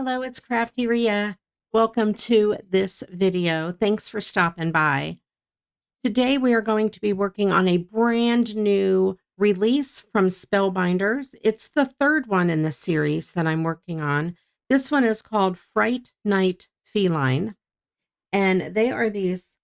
Hello, it's CraftyRia. Welcome to this video. Thanks for stopping by. Today we are going to be working on a brand new release from Spellbinders. It's the third one in the series that I'm working on. This one is called Fright Feline, and they are these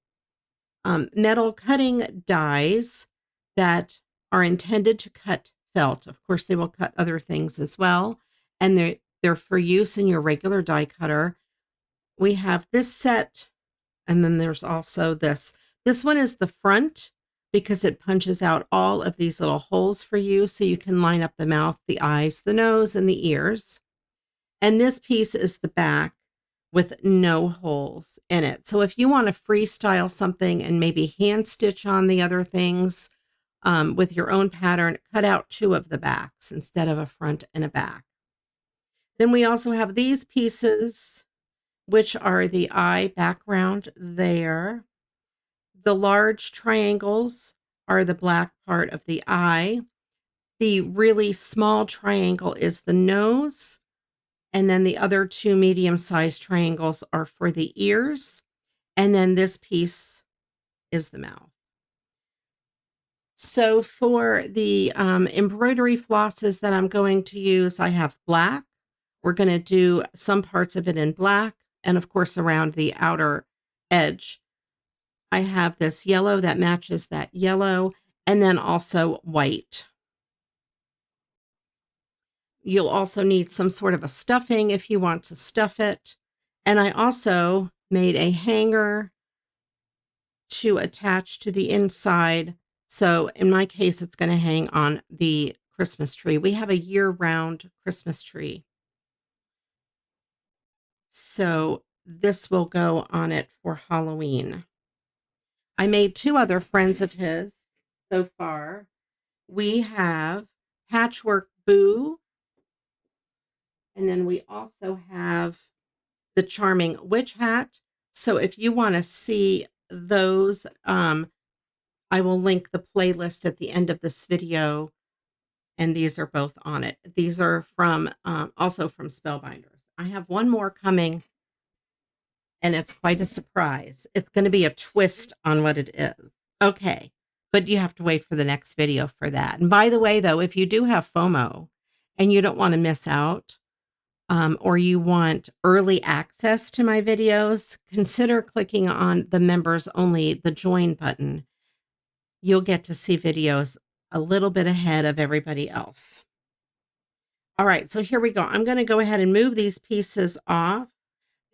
metal cutting dies that are intended to cut felt. Of course, they will cut other things as well, and they're for use in your regular die cutter. We have this set, and then there's also this. This one is the front because it punches out all of these little holes for you so you can line up the mouth, the eyes, the nose, and the ears. And this piece is the back with no holes in it. So if you want to freestyle something and maybe hand stitch on the other things with your own pattern, cut out two of the backs instead of a front and a back. Then we also have these pieces, which are the eye background there. The large triangles are the black part of the eye. The really small triangle is the nose. And then the other two medium-sized triangles are for the ears. And then this piece is the mouth. So for the embroidery flosses that I'm going to use, I have black. We're going to do some parts of it in black. And of course, around the outer edge, I have this yellow that matches that yellow. And then also white. You'll also need some sort of a stuffing if you want to stuff it. And I also made a hanger to attach to the inside. So in my case, it's going to hang on the Christmas tree. We have a year-round Christmas tree. So this will go on it for Halloween. I made two other friends of his so far. We have Patchwork Boo. And then we also have the Charming Witch Hat. So if you want to see those, I will link the playlist at the end of this video. And these are both on it. These are from also from Spellbinders. I have one more coming, and it's quite a surprise. It's going to be a twist on what it is. Okay, but you have to wait for the next video for that. And by the way, though, if you do have FOMO and you don't want to miss out, or you want early access to my videos, consider clicking on the members only, the join button. You'll get to see videos a little bit ahead of everybody else. All right, so here we go. I'm going to go ahead and move these pieces off.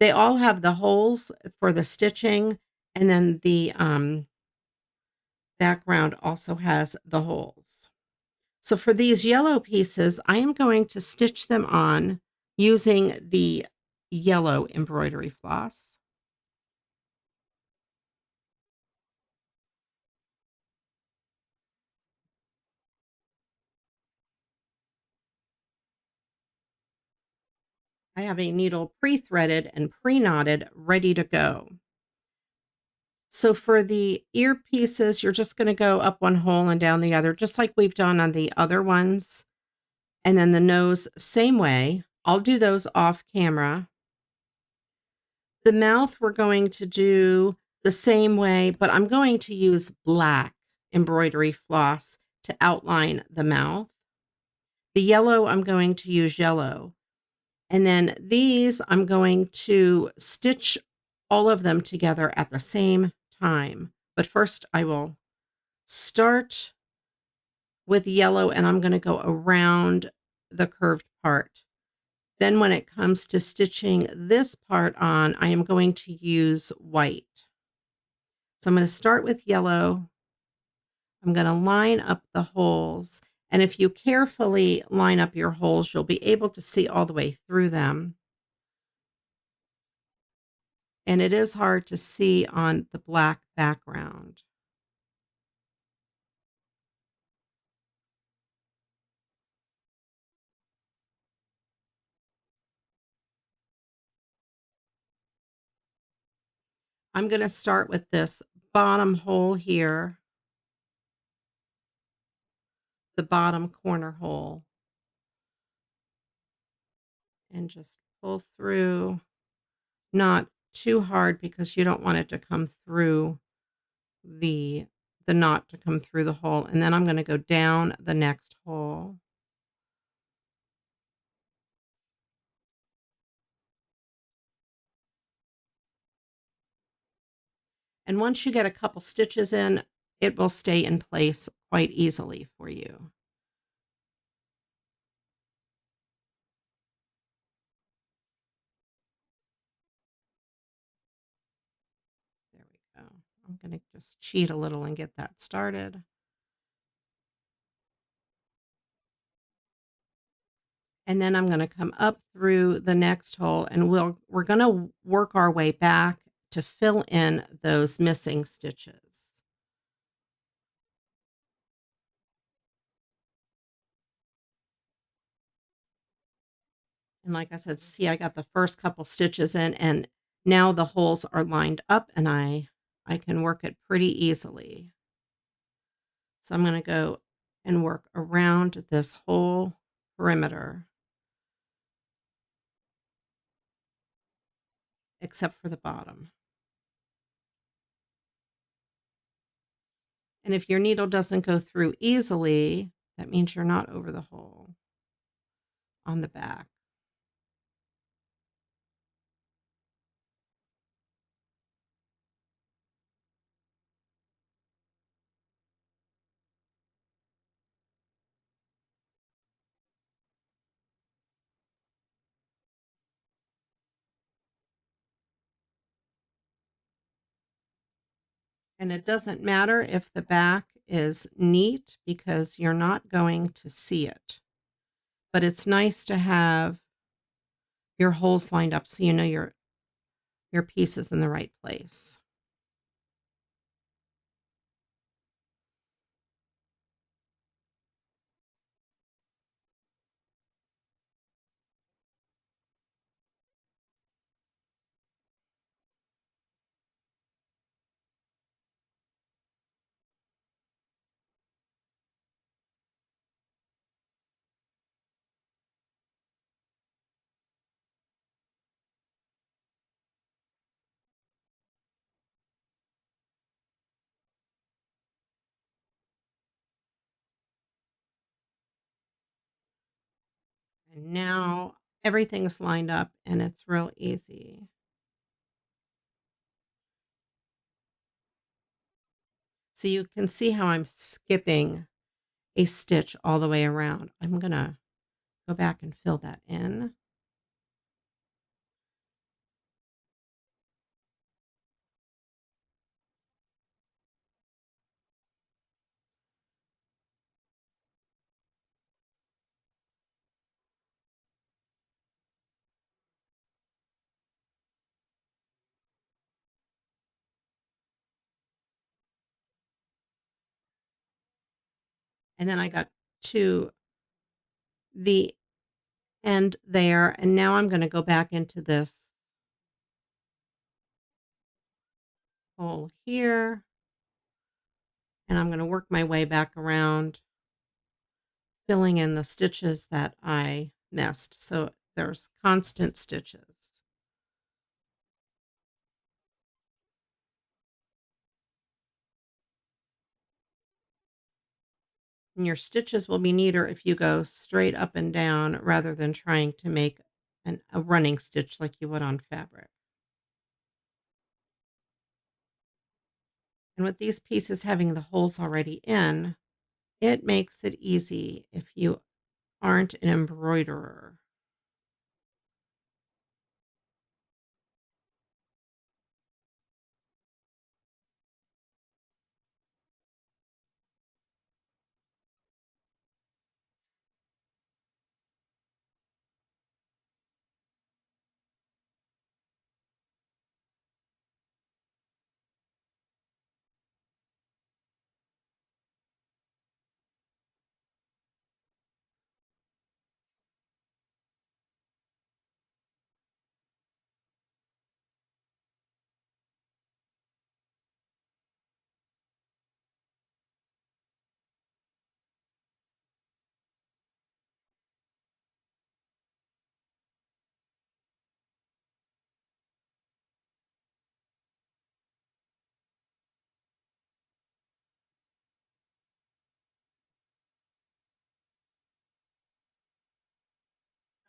They all have the holes for the stitching, and then the background also has the holes. So for these yellow pieces, I am going to stitch them on using the yellow embroidery floss. I have a needle pre-threaded and pre-knotted, ready to go. So for the ear pieces, you're just going to go up one hole and down the other, just like we've done on the other ones. And then the nose, same way. I'll do those off camera. The mouth, we're going to do the same way, but I'm going to use black embroidery floss to outline the mouth. The yellow, I'm going to use yellow. And then these, I'm going to stitch all of them together at the same time. But first, I will start with yellow, and I'm going to go around the curved part. Then when it comes to stitching this part on, I am going to use white. So I'm going to start with yellow. I'm going to line up the holes. And if you carefully line up your holes, you'll be able to see all the way through them. And it is hard to see on the black background. I'm going to start with this bottom hole here, the bottom corner hole, and just pull through, not too hard because you don't want it to come through the knot to come through the hole. And then I'm going to go down the next hole. And once you get a couple stitches in, it will stay in place quite easily for you. There we go. I'm going to just cheat a little and get that started. And then I'm going to come up through the next hole, and we're going to work our way back to fill in those missing stitches. And like I said, see, I got the first couple stitches in, and now the holes are lined up, and I can work it pretty easily. So I'm going to go and work around this whole perimeter, except for the bottom. And if your needle doesn't go through easily, that means you're not over the hole on the back. And it doesn't matter if the back is neat because you're not going to see it. But it's nice to have your holes lined up so you know your piece is in the right place. And now everything's lined up and it's real easy. So you can see how I'm skipping a stitch all the way around. I'm going to go back and fill that in. And then I got to the end there. And now I'm going to go back into this hole here. And I'm going to work my way back around, filling in the stitches that I missed. So there's constant stitches. And your stitches will be neater if you go straight up and down rather than trying to make a running stitch like you would on fabric. And with these pieces having the holes already in, it makes it easy if you aren't an embroiderer.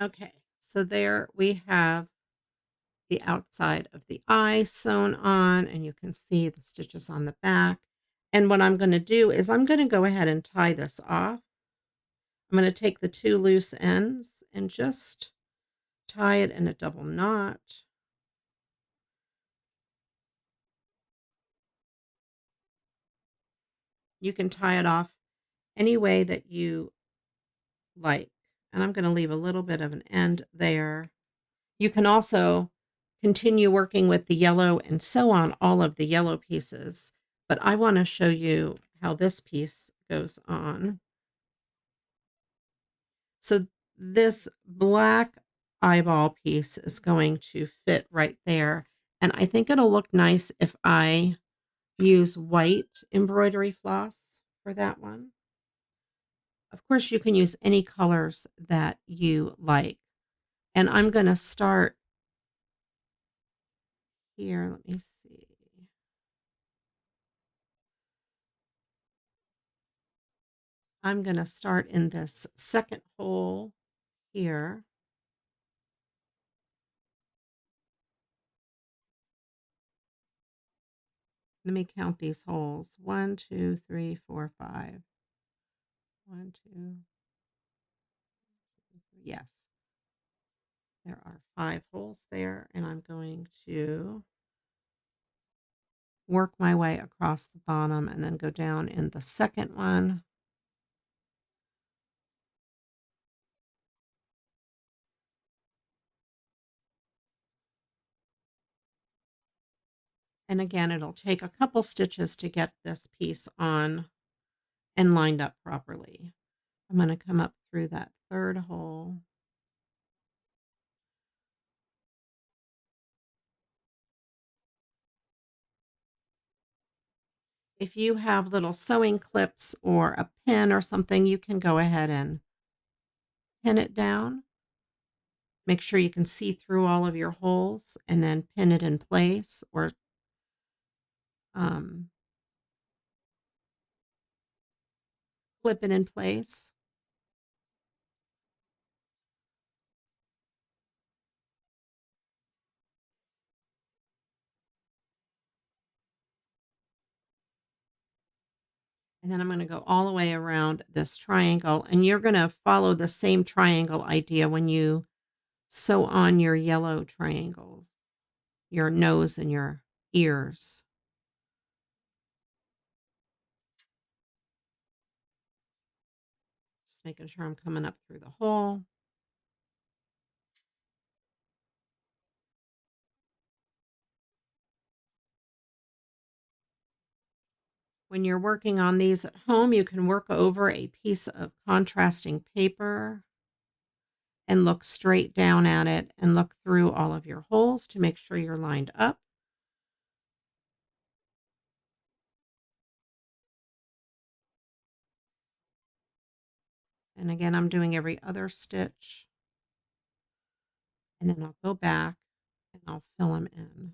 Okay, so there we have the outside of the eye sewn on, and you can see the stitches on the back. And what I'm going to do is I'm going to go ahead and tie this off. I'm going to take the two loose ends and just tie it in a double knot. You can tie it off any way that you like. And I'm going to leave a little bit of an end there. You can also continue working with the yellow and sew on all of the yellow pieces, but I want to show you how this piece goes on. So this black eyeball piece is going to fit right there, and I think it'll look nice if I use white embroidery floss for that one. Of course, you can use any colors that you like. And I'm going to start here. Let me see. I'm going to start in this second hole here. Let me count these holes. 1, 2, 3, 4, 5. 1, 2, yes. There are 5 holes there, and I'm going to work my way across the bottom and then go down in the second one. And again, it'll take a couple stitches to get this piece on and lined up properly. I'm going to come up through that third hole. If you have little sewing clips or a pin or something, you can go ahead and pin it down. Make sure you can see through all of your holes and then pin it in place or um, clip it in place. And then I'm going to go all the way around this triangle, and you're going to follow the same triangle idea when you sew on your yellow triangles, your nose and your ears. Just making sure I'm coming up through the hole. When you're working on these at home, you can work over a piece of contrasting paper and look straight down at it and look through all of your holes to make sure you're lined up. And again, I'm doing every other stitch. And then I'll go back and I'll fill them in.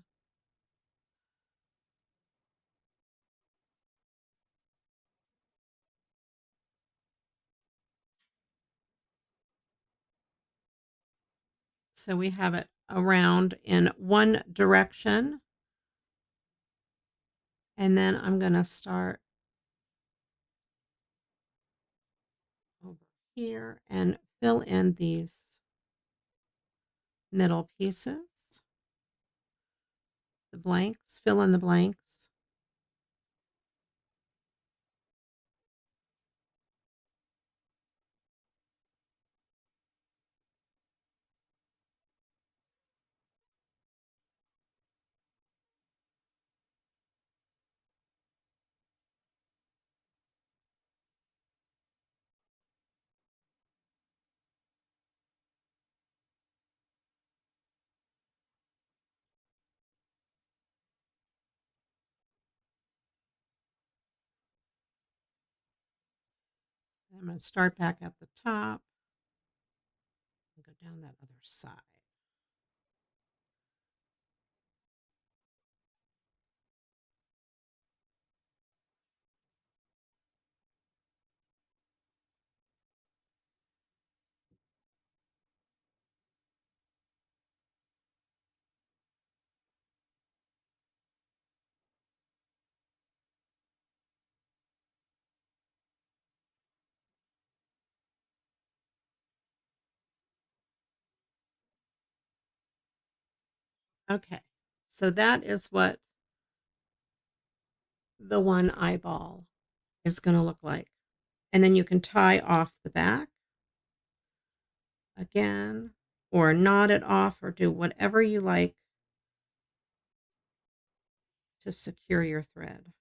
So we have it around in one direction. And then I'm going to start over here and fill in these middle pieces, the blanks, fill in the blanks. I'm going to start back at the top and go down that other side. Okay, so that is what the one eyeball is going to look like. And then you can tie off the back again, or knot it off, or do whatever you like to secure your thread.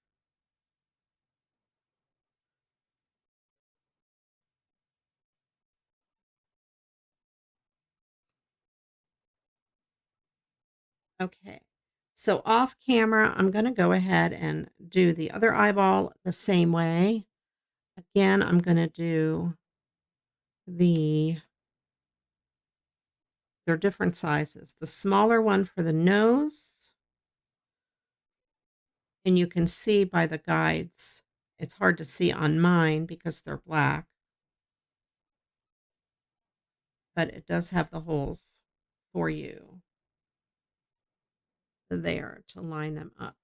Okay, so off camera, I'm going to go ahead and do the other eyeball the same way. Again, I'm going to do they're different sizes. The smaller one for the nose, and you can see by the guides, it's hard to see on mine because they're black, but it does have the holes for you there to line them up.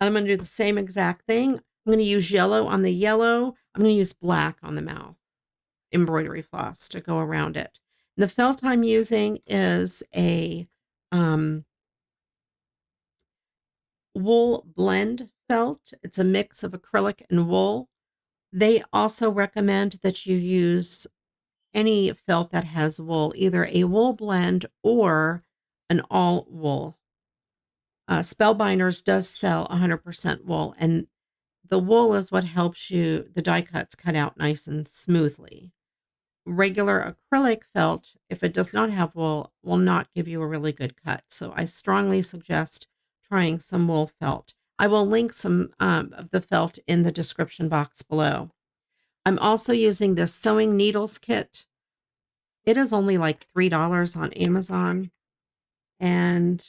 I'm going to do the same exact thing. I'm going to use yellow on the yellow. I'm going to use black on the mouth embroidery floss to go around it. And the felt I'm using is a wool blend felt. It's a mix of acrylic and wool. They also recommend that you use any felt that has wool, either a wool blend or an all wool. Spellbinders does sell 100% wool, and the wool is what helps you, the die cuts cut out nice and smoothly. Regular acrylic felt, if it does not have wool, will not give you a really good cut. So I strongly suggest trying some wool felt. I will link some of the felt in the description box below. I'm also using this sewing needles kit. It is only like $3 on Amazon, and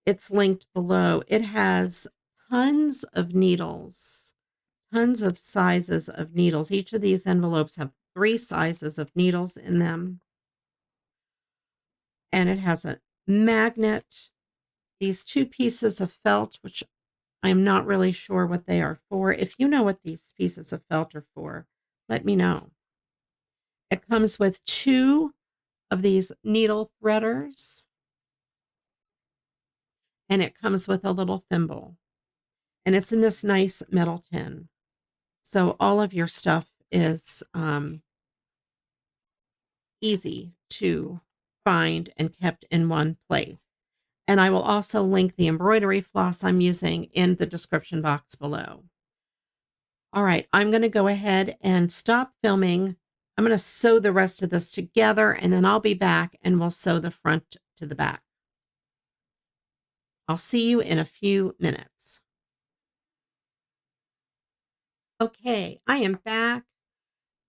it's linked below. It has tons of needles, tons of sizes of needles. Each of these envelopes have 3 sizes of needles in them. And it has a magnet, these 2 pieces of felt, which I'm not really sure what they are for. If you know what these pieces of felt are for, let me know. It comes with 2 of these needle threaders, and it comes with a little thimble. And it's in this nice metal tin. So all of your stuff is easy to find and kept in one place. And I will also link the embroidery floss I'm using in the description box below. All right, I'm going to go ahead and stop filming. I'm going to sew the rest of this together, and then I'll be back and we'll sew the front to the back. I'll see you in a few minutes. Okay, I am back,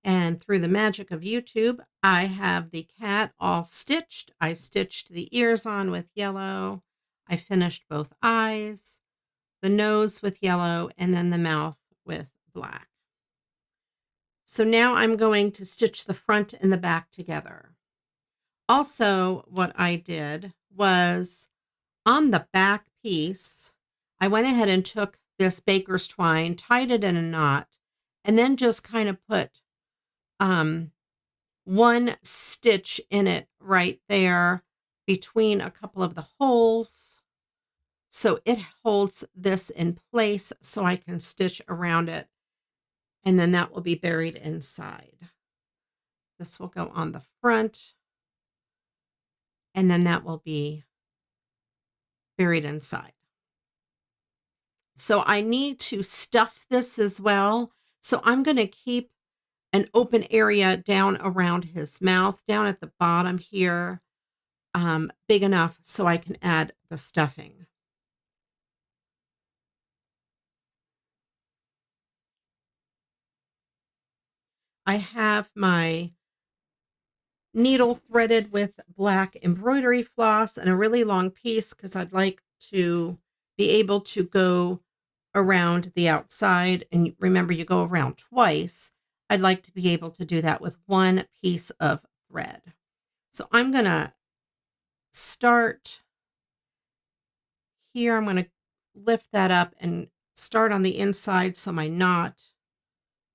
and through the magic of YouTube, I have the cat all stitched. I stitched the ears on with yellow. I finished both eyes, the nose with yellow, and then the mouth with black. So now I'm going to stitch the front and the back together. Also, what I did was on the back piece, I went ahead and took this baker's twine, tied it in a knot, and then just kind of put one stitch in it right there between a couple of the holes. So it holds this in place so I can stitch around it, and then that will be buried inside. This will go on the front, and then that will be buried inside. So I need to stuff this as well. So I'm going to keep an open area down around his mouth, down at the bottom here, big enough so I can add the stuffing. I have my needle threaded with black embroidery floss and a really long piece because I'd like to be able to go around the outside. And remember, you go around twice. I'd like to be able to do that with one piece of thread. So I'm going to start here. I'm going to lift that up and start on the inside so my knot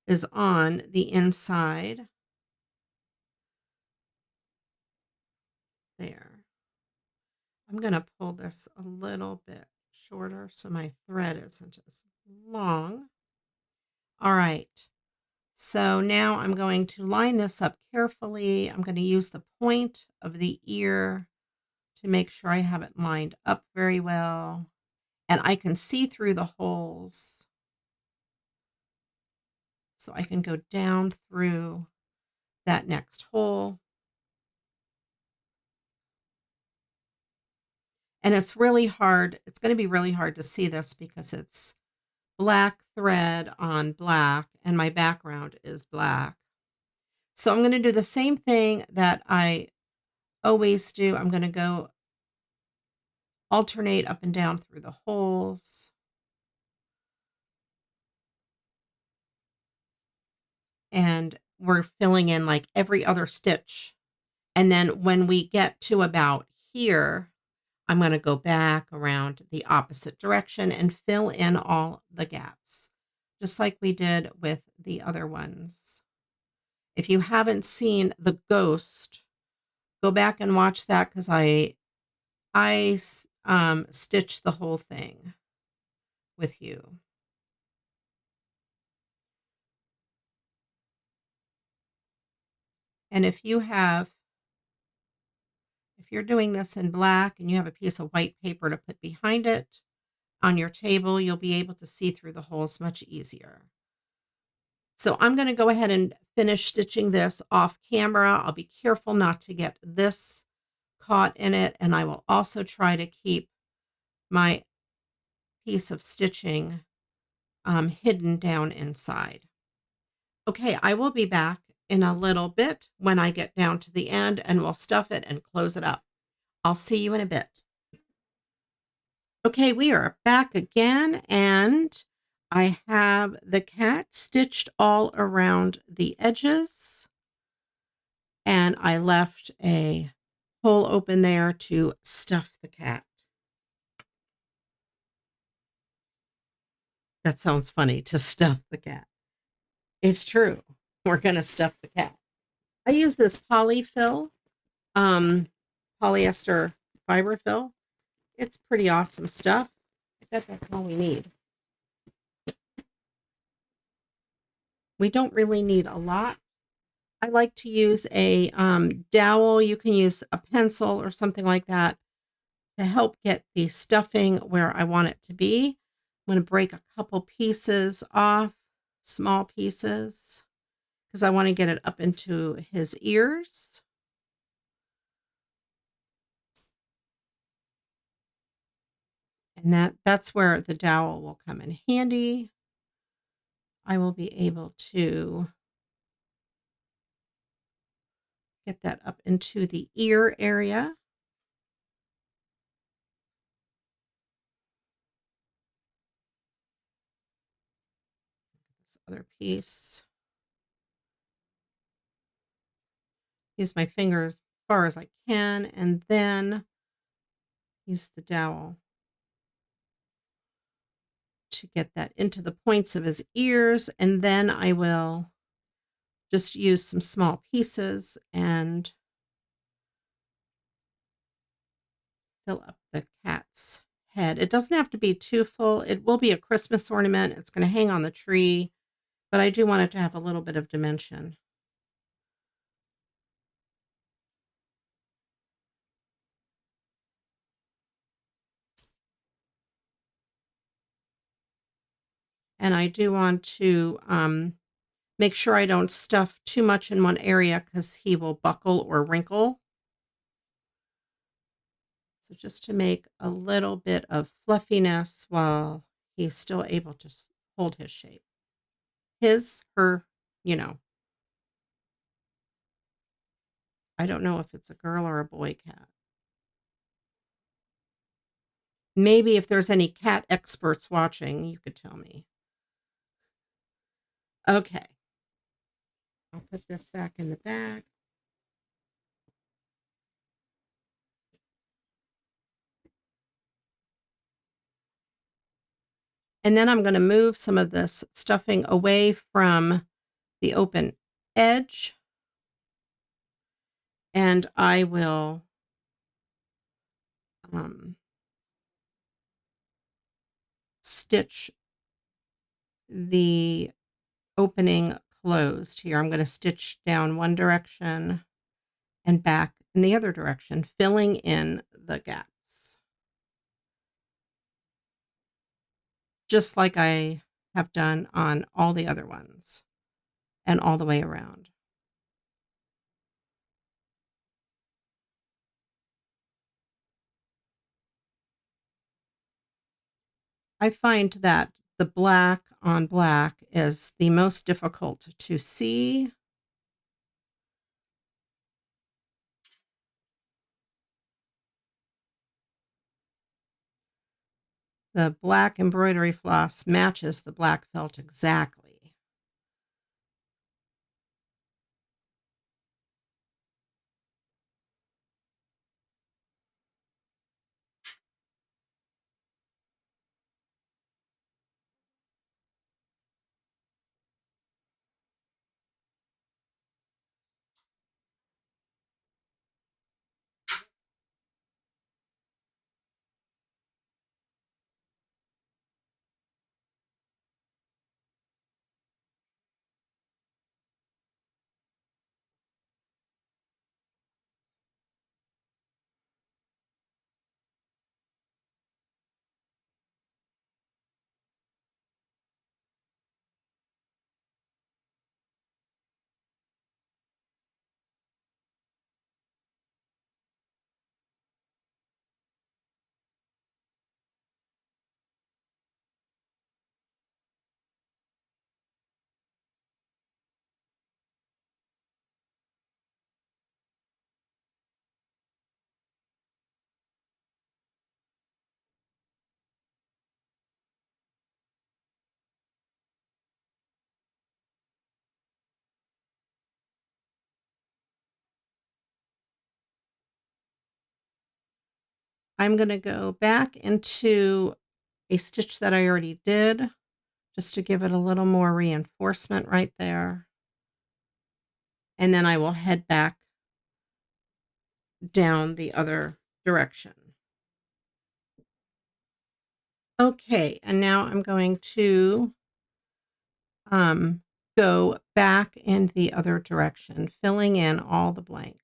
is on the inside. There. I'm going to pull this a little bit shorter so my thread isn't as long. All right. So now I'm going to line this up carefully. I'm going to use the point of the ear to make sure I have it lined up very well. And I can see through the holes. So I can go down through that next hole. And it's really hard. It's going to be really hard to see this because it's black thread on black and my background is black. So I'm going to do the same thing that I always do. I'm going to go alternate up and down through the holes. And we're filling in like every other stitch. And then when we get to about here, I'm going to go back around the opposite direction and fill in all the gaps, just like we did with the other ones. If you haven't seen The Ghost, go back and watch that because I stitched the whole thing with you. And if you're doing this in black and you have a piece of white paper to put behind it on your table, you'll be able to see through the holes much easier. So I'm going to go ahead and finish stitching this off camera. I'll be careful not to get this caught in it. And I will also try to keep my piece of stitching hidden down inside. Okay, I will be back in a little bit when I get down to the end and we'll stuff it and close it up. I'll see you in a bit. Okay, we are back again and I have the cat stitched all around the edges and I left a hole open there to stuff the cat. That sounds funny, to stuff the cat. It's true. We're going to stuff the cat. I use this polyfill, polyester fiber fill. It's pretty awesome stuff. I bet that's all we need. We don't really need a lot. I like to use a dowel. You can use a pencil or something like that to help get the stuffing where I want it to be. I'm going to break a couple pieces off, small pieces, because I want to get it up into his ears. And that's where the dowel will come in handy. I will be able to get that up into the ear area. This other piece. Use my fingers as far as I can, and then use the dowel to get that into the points of his ears. And then I will just use some small pieces and fill up the cat's head. It doesn't have to be too full. It will be a Christmas ornament. It's going to hang on the tree, but I do want it to have a little bit of dimension. And I do want to make sure I don't stuff too much in one area because he will buckle or wrinkle. So just to make a little bit of fluffiness while he's still able to hold his shape. Her, you know. I don't know if it's a girl or a boy cat. Maybe if there's any cat experts watching, you could tell me. Okay. I'll put this back in the bag. And then I'm going to move some of this stuffing away from the open edge. And I will stitch the opening closed here. I'm going to stitch down one direction and back in the other direction, filling in the gaps, just like I have done on all the other ones and all the way around. I find that the black on black is the most difficult to see. The black embroidery floss matches the black felt exactly. I'm going to go back into a stitch that I already did just to give it a little more reinforcement right there. And then I will head back down the other direction. Okay, and now I'm going to go back in the other direction, filling in all the blanks.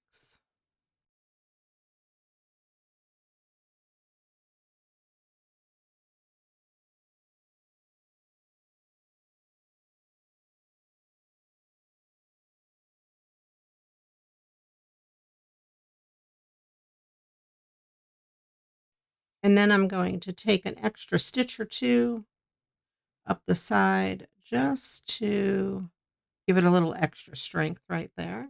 And then I'm going to take an extra stitch or two up the side just to give it a little extra strength right there.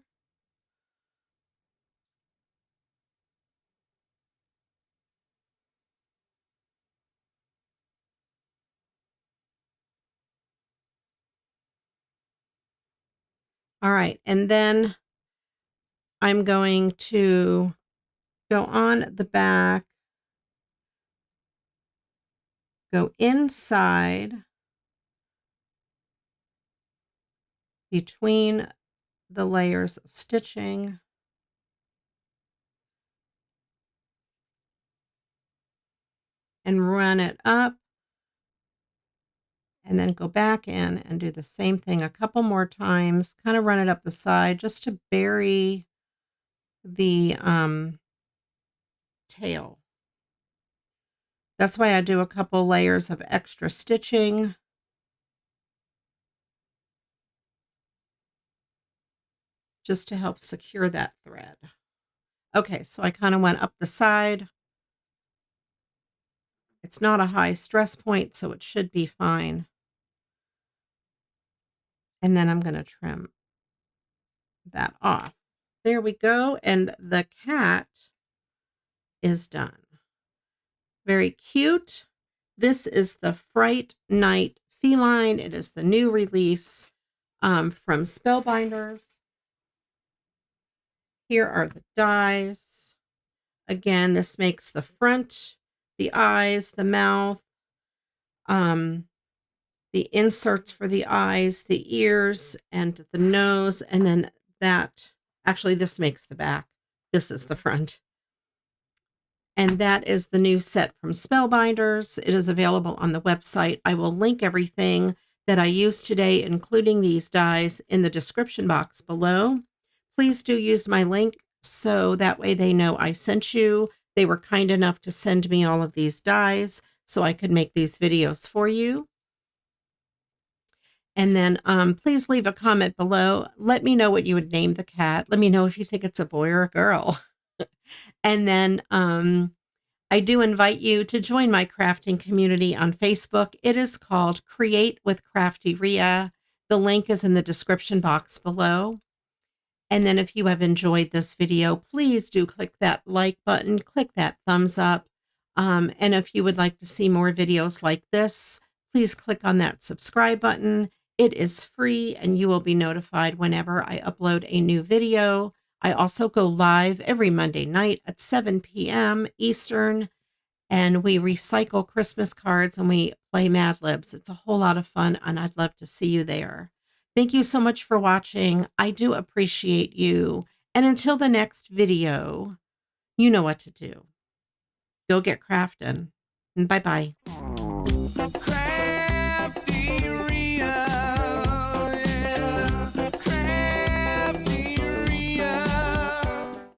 All right, and then I'm going to go on the back, go inside between the layers of stitching, and run it up, and then go back in and do the same thing a couple more times, kind of run it up the side just to bury the tail. That's why I do a couple layers of extra stitching. Just to help secure that thread. Okay, so I kind of went up the side. It's not a high stress point, so it should be fine. And then I'm going to trim that off. There we go. And the cat is done. Very cute. This is the Fright Night Feline. It is the new release from Spellbinders. Here are the dies. Again, this makes the front, the eyes, the mouth, the inserts for the eyes, the ears, and the nose, and then that, actually this makes the back. This is the front. And that is the new set from Spellbinders. It is available on the website. I will link everything that I used today, including these dies, in the description box below. Please do use my link so that way they know I sent you. They were kind enough to send me all of these dies so I could make these videos for you. And then please leave a comment below. Let me know what you would name the cat. Let me know if you think it's a boy or a girl. And then I do invite you to join my crafting community on Facebook. It is called Create with CraftyRia. The link is in the description box below. And then if you have enjoyed this video, please do click that like button, click that thumbs up. And if you would like to see more videos like this, please click on that subscribe button. It is free and you will be notified whenever I upload a new video. I also go live every Monday night at 7 p.m. Eastern, and we recycle Christmas cards and we play Mad Libs. It's a whole lot of fun, and I'd love to see you there. Thank you so much for watching. I do appreciate you. And until the next video, you know what to do. Go get crafting. And bye-bye.